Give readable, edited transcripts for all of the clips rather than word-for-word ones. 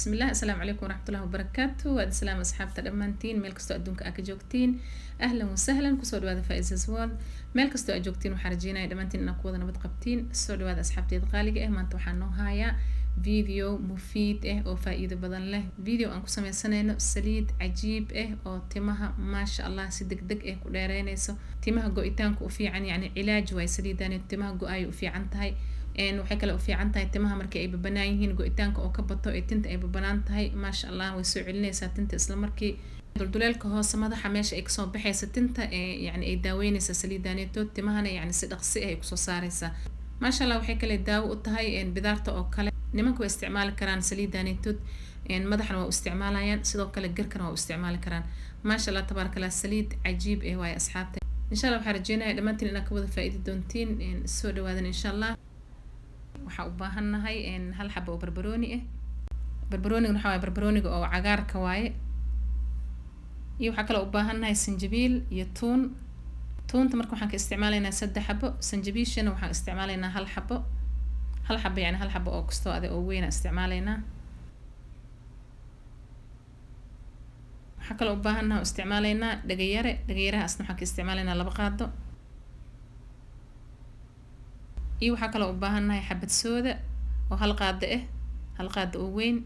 بسم الله. السلام عليكم ورحمة الله وبركاته. وأد سلام أصحابتا دمانتين ميل كستو أدونك أكا جوجتين. أهلا وسهلا كسو دوادا فايزة وورد ميل كستو أجوجتين وحارجينا دمانتين إنا كودا نبات قبتين سو دوادا أصحابتي دقاليق مانتو waxaan hayaa فيديو مفيد oo faa'iido badan leh. فيديو aan ku sameysanayo saliid cajiib oo timaha ma sha Allah si degdeg ku dheereynayso. timaha go'itaanku u fiican yani cilaaj way saliidan timaha go'ay u fiican tahay. waxay kale u fiican tahay timaha markii ay babanaan yihiin go'itaanka oo ka bato ee tinta ay babanaan tahay ma sha Allah way soo celinaysaa tinta isla markii dulduleelka hoose madaxa meesha ay ka soo baxaysa tinta yani ay daaweynaysa saliidaneeto timahana yani si dhaqsi ay ku soo saaraysa ma sha Allah waxay kale daawo u tahay bidaarta oo kale nimanku way isticmaali karaan saliidaneeto madaxna waa u isticmaalayaan sidoo kale garkana waa u isticmaali karaan ma sha Allah tabarakallah saliid cajiib way asxaabta insha Allah waxaan rajeynayaa dhamaantiin inaad ka wada faa'iido doontiin soo dhawaadan insha Allah waxa u baahanahay hal xabo oo barbarooni barbarooniga waxa way barbarooniga oo cagaarka waaye iyo waxa kale u baahanahay sanjabiil iyo toonta marka waxaan ka isticmaalaynaa 3 xabo sanjabiishana waxaan isticmaalaynaa hal xabo yani hal xabo oo kasto ade oo weyn isticmaalaynaa waxa kale u baahanahay isticmaalaynaa dhagayarahaasna waxaan ka isticmaalaynaa 2 qaado iyo waxa kale u baahanahay xabad sooda oo hal qaado oo weyn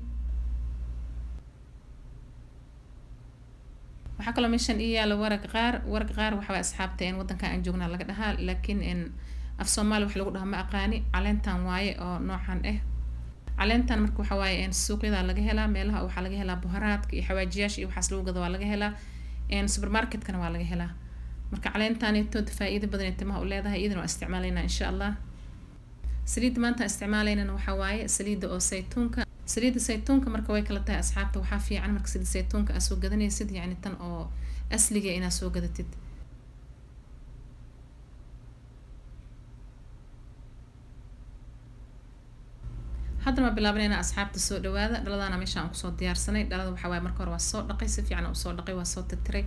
waxa kale meeshan yaalo waraq qaar waxa way asxaabta wadanka aan joognaa laga dhahaa laakiin af Soomaali wax lagu dhahaa ma aqaani caleentan waaye oo noocan caleentan marka waxa waaye suuqyada laga helaa meelaha waxa laga helaa buharaadka iyo xawaajiyaasha iyo waxaas lagu gado waa laga helaa supermarketkana waa laga helaa marka caleentan tood faa'iido badan ay timaha u leedahay iyadana waa isticmaalaynaa insha Allah saliid maanta isticmaalaynaa waxa waaye saliida oo saytuunka marka way kala tahay asxaabta waxa fiican marka saliid saytuunka aad soo gadanaysid yani tan oo asliga inaad soo gadatid hadda ma bilaabanayna asxaabta soo dhawaada dhaladana meesha aan ku soo diyaarsanay dhalada waxa waaye marka hore waa soo dhaqay si fiican oo soo dhaqay waa soo tirtiray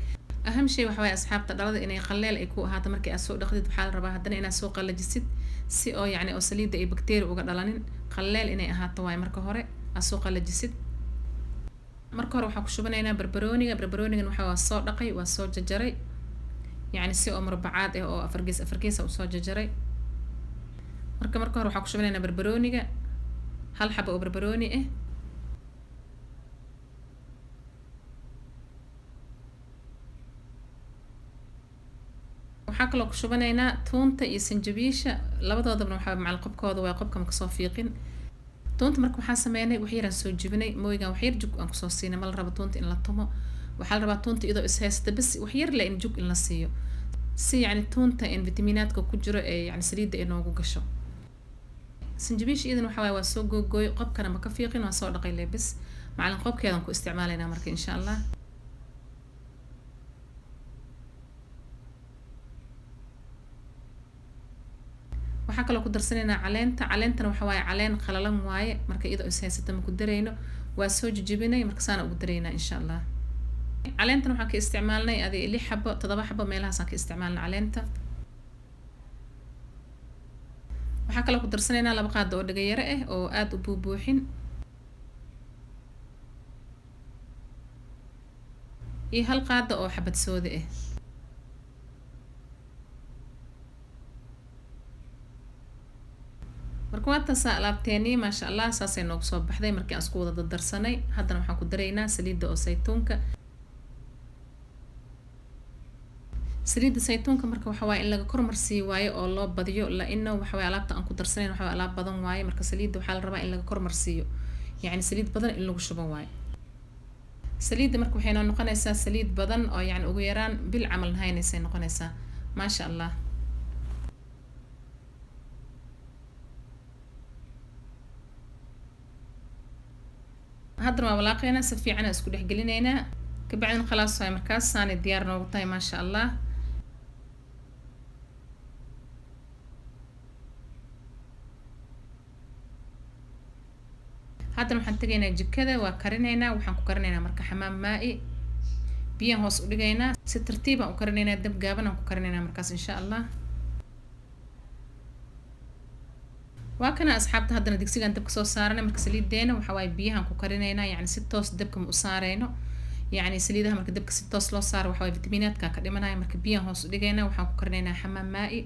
aham shay waxa waaye asxaabta dhalada inay qaleel ay ku ahaato markii aad soo dhaqdid waxa la rabaa haddana inaad soo qalajisid si oo yani oo saliida ay bakteeriya uga dhalanin qaleel inay ahaato waaye marka hore aad soo qalajisid marka hore waxaan ku shubanaynaa barbaroonigan waxa waa soo dhaqay waa soo jajaray yani si oo murbacaad oo afargees u soo jajaray marka hore waxaan ku shubanaynaa barbarooniga hal xabo oo barbarooni waxa kale oo ku shubanaynaa toonta iyo sanjabiisha labadoodaba waxa macal qobkooda waa qobka ma ka soo fiiqin toonta marka waxaan sameeynay wax yar aan soo jibinay mooyga wax yar jug aan ku soo siinay ma la rabo toonta in la tumo waxa la rabaa toonta iyadoo is haysta bas wax yar la in jug in la siiyo si yani toonta in vitaminaadka ku jiro yani saliida ay noogu gasho sanjabiisha iyadana waxa waa soo googooy qobkana ma ka fiiqin waa soo dhaqay leebis macalin qobkeedan ku isticmaalaynaa marka insha Allah waxa kale oo ku darsanaynaa caleentana waxa waaye caleen qalalan waaye marka iyadoo is haysato ma ku dareyno waa soo jijibinay marka saana ugu dareynaa insha Allah caleentana waxaan ka isticmaalnay 6 xabo 7 xabo meelahaas aan ka isticmaalnay caleenta waxa kale oo ku darsanaynaa 2 qaado oo dhagayare oo aad u buubuuxin iyo hal qaado oo xabad sooda marka waa taas alaabteeni ma sha Allah saasay noogu soo baxday markii aan isku wada darsanay haddana waxaan ku dareynaa saliida oo saytuunka marka waxa waaye in laga kormarsiiyo waaye oo loo badiyo la inna waxa waaye alaabta aan ku darsanayn waxa waaye alaab badan waaye marka saliida waxa la rabaa in laga kormarsiiyo yani saliid badan in lagu shubo waaye saliida marka waxay noqonaysaa saliid badan oo yani ugu yaraan bil camal haynaysa noqonaysaa ma sha Allah haddana waa walaaqayna si fiican isku dhex gelinaynaa ka bacdina khalaas way markaas saani diyaar noogu tahay ma sha Allah haddana waxaan tagaynaa jikada waa karinaynaa waxaan ku karinaynaa marka xamaam maa'i biyo hoos u dhigaynaa si tartiib ah u karinaynaa dab gaaban aan ku karinaynaa markaas insha Allah waa kana asxaabta haddana digsigan dabka soo saarnay marka saliideena waxa waaye biyahan ku karinaynaa yani si toos dabka ma u saareyno يعني saliidaha marka dabka si toos loo saaro waxa waaye fitamiinaadka ka dhimanaya marka biyahan hoos u dhigaynaa waxaan ku karinaynaa xamaam maa'i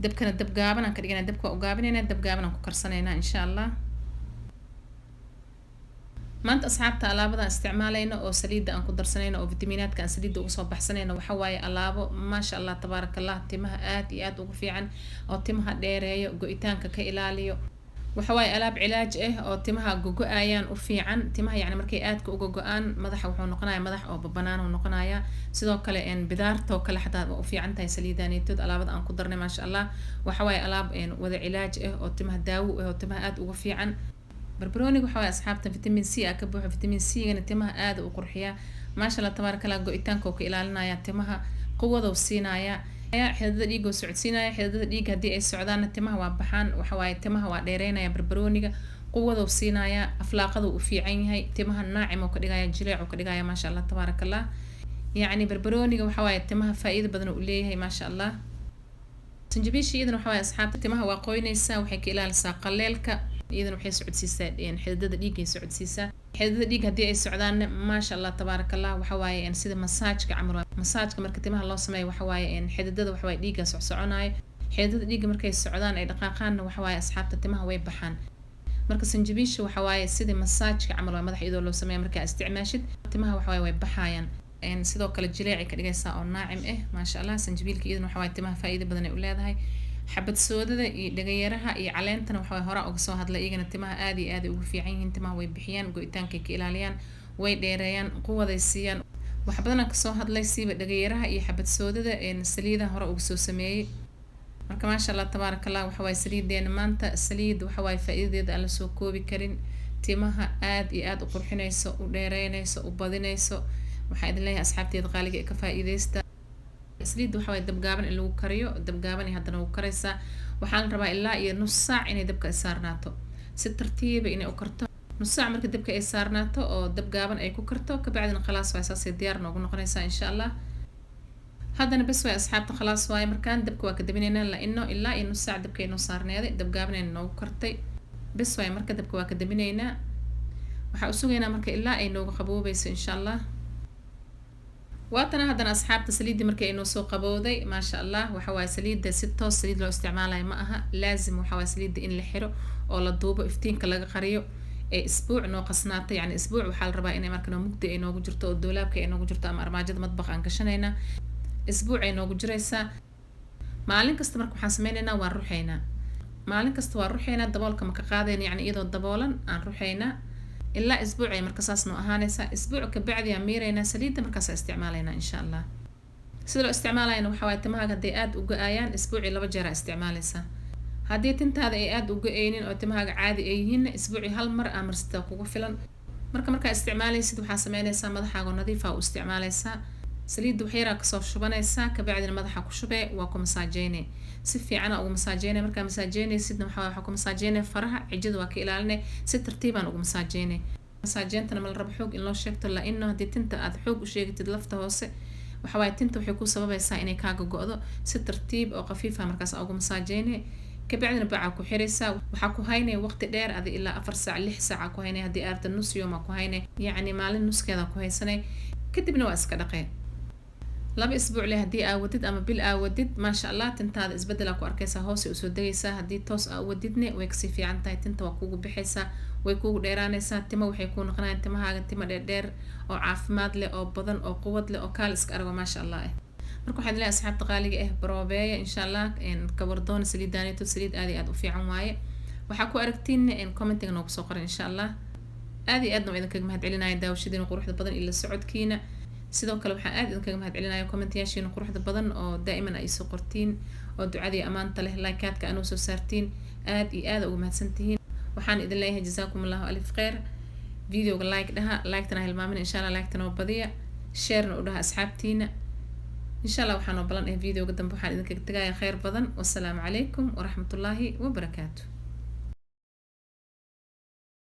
dabkana dab gaaban aan ka dhigaynaa dabka waa u gaabinaynaa dab gaaban aan ku karsanaynaa insha allah maanta asxaabta alaabadan isticmaalayno oo saliida aan ku darsanayno oo fitamiinaadka aan saliida uga soo baxsanayno waxa waaye alaabo maasha allah tabaarakallah timaha aad iyo aad ugu fiican oo timaha dheereeyo go'itaanka ka ilaaliyo waxa waaye alaab cilaaj ah oo timaha gogo'ayaan u fiican timaha yani markay aadka uga go'aan madaxa wuxuu noqonayaa madax oo banaan uu noqonayaa sidoo kale bidaarta oo kale xataa u fiican tahay saliidaanitood alaabada aan ku darnay maasha allah waxa waaye alaab wada cilaaj ah oo timaha daawo ah oo timaha aad uga fiican barbarooniga waxa waaye asxaabta vitamin C ka buuxo vitamin C gana timaha aad u qurxiyaa maasha allah tabaarakallah go'itaanka oo ka ilaalinaya timaha quwada uu siinaya xididada dhiigga oo socodsiinaya xididada dhiigga haddii ay socdaanna timaha waa baxaan waxa waaye timaha waa dheereynaya barbarooniga quwada uu siinaya aflaaqada uu fiican yahay timaha naacim oo ka dhigaya jileec oo ka dhigaya maasha allah tabaarakallah yacni barbarooniga waxa waaye timaha faa'iido badan uu leeyahay maasha allah sanjabiisha iyadana waxa waaye asxaabta timaha waa qoynaysaa waxay ka ilaalisaa qaleelka iyadana waxay socodsiisaa xididada dhiigga ay socodsiisaa xididada dhiigga haddii ay socdaanna maasha allah tabaarakallah waxa waaye sida masaajka camal masaajka marka timaha loo sameeyo waxa waaye xididada waxa waaye dhiigga socsoconayo xididada dhiigga markay socdaan ay dhaqaaqaanna waxa waaye asxaabta timaha way baxaan marka sanjabiisha waxa waaye sida masaajka camal waa madax iyadoo loo sameeyo markaa isticmaashid timaha waxa waaye way baxayaan sidoo kale jileecay ka dhigaysaa oo naacim ah maasha allah sanjabiilka iyadana waxa waaye timaha faa'iido badan ay u leedahay xabad soodada iyo dhagayaraha iyo caleentana waxa waaye hore uga soo hadlay iyagana timaha aad iyo aad ugu fiican yihiin timaha way bixiyaan go'itaankay ka ilaaliyaan way dheereeyaan quwaday siiyaan wax badan ka soo hadlay siiba dhagayaraha iyo xabad soodada saliidaha hore uga soo sameeyay marka maasha allah tabaarakallah waxa waaye saliideena maanta saliid waxa waaye faa'iidadeeda aan la soo koobi karin timaha aad iyo aad u qurxinayso u dheereynayso u badinayso waxaa idin leeyahay asxaabteeda qaaliga ee ka faa'iidaysta saliid waxa waaye dabgaaban in lagu kariyo dabgaaban iyo haddana ugu karaysaa waxaa la rabaa ilaa iyo nus saac inay dabka ay saarnaato si tartiiba inay u karto nus saac marka dabka ay saarnaato oo dabgaaban ay ku karto kabacdina khalaas waay saasay diyaar noogu noqonaysaa insha allah haddana bes waay asxaabta khalaas waaye markaan dabka waa ka dabinaynaa la-ino ilaa iyo nus saac dabka ay noo saarneeday dabgaaban ay noogu kartay bes waay marka dabka waa ka dabinaynaa waxaa u sugaynaa marka ilaa ay noogu qaboobayso insha allah waatana haddana asxaabta saliidii markii ay noo soo qabowday maasha allah waxa waaye saliida si toos saliid loo isticmaalayo ma aha laazim waxa waaye saliida in la xiro oo la duubo iftiinka laga qariyo ee isbuuc noo qasnaatay yani isbuuc waxaa la rabaa inay marka mugdi ay noogu jirto oo doolaabka ay noogu jirto ama armaajada madbaqa aan gashanayna isbuuc ay noogu jiraysaa maalin kasta marka waxaan sameynaynaa waan ruxaynaa maalin kasta waan ruxaynaa daboolka ma ka qaadayna yani iyadoo daboolan aan ruxaynaa ilaa isbuuc ay marka saas noo ahaanaysaa isbuuc ka bacdi aan miiraynaa saliidda markaas isticmaalaynaa insha allah sida loo isticmaalayna waxa waaye timahaaga hadday aad u go-ayaan isbuucii 2 jeer aa isticmaalaysaa haddii tintaada ay aad u go-aynin oo timahaaga caadi ay yihiinna isbuucii 1 mar aa marsitaa kugu filan markaa isticmaalaysid waxaa sameynaysaa madaxaaga nadiifa u isticmaalaysaa saliidda wax yaraa kasoo shubanaysaa kabacdina madaxa ku shubee waa ku masaajeyne si fiican ugu masaajeyne markaa masaajeynaysidna waxaa ku masaajeyne faraha cijada waa ka ilaalinay si tartiibaan ugu masaajeyne masaajeentana ma la rabo xoog in loo sheegto la ino haddii tinta aad xoog u sheegatid lafta hoose waxa waaye tinta waxay ku sababaysaa inay kaaga go-do si tartiib oo khafiifa markaas ugu masaajeyne kabacdina bacaa ku xiraysaa waxaa ku haynaya waqti dheer adi ilaa 4 saac 6 saac ku haynay haddii aarta nus yooma ku haynay yacni maalin nuskeeda ku haysanay kadibna waa iska dhaqee 2 isbuuc leh haddii aawadid ama bil aawadid maasha allah tintaada isbedela ku arkaysaa hoose usoo degaysaa haddii toos aawadidne way kasii fiican tahay tinta waa kugu bixaysaa way kugu dheeraanaysaa timo waxay kuu noqonayaan timahaaga timo dheerdheer oo caafimaad leh oo badan oo quwad leh oo kaal iska argo maasha allah marka waxaan leeyahay asxaabta qaaliga baroobeeya insha allah kawardoona saliidaanito saliid aad iyo aad u fiican waaye waxaa ku aragtiin commentiga noogu soo qoran insha allah aad iyo aadna waa idinkaga mahadcelinaya daawashadiina quruxda badan iyo la socodkiina sidoo kale waxaan aad idinkaga mahadcelinaya commentayaashiina quruxda badan oo daa'iman ay soo qortiin oo ducadii amaanta leh like-aadka anuu soo saartiin aad iyo aad ugu mahadsantihiin waxaan idin leeyahay jazaakum allahu alif khayr videoga like dhaha like-tana hilmaamin insha allah like-tana oo badiya share-na u dhaha asxaabtiina insha allah waxaan oo balan videoga dambe waxaan idinkaga tagaya khayr badan wassalaamu calaykum waraxmatullaahi wabarakaatu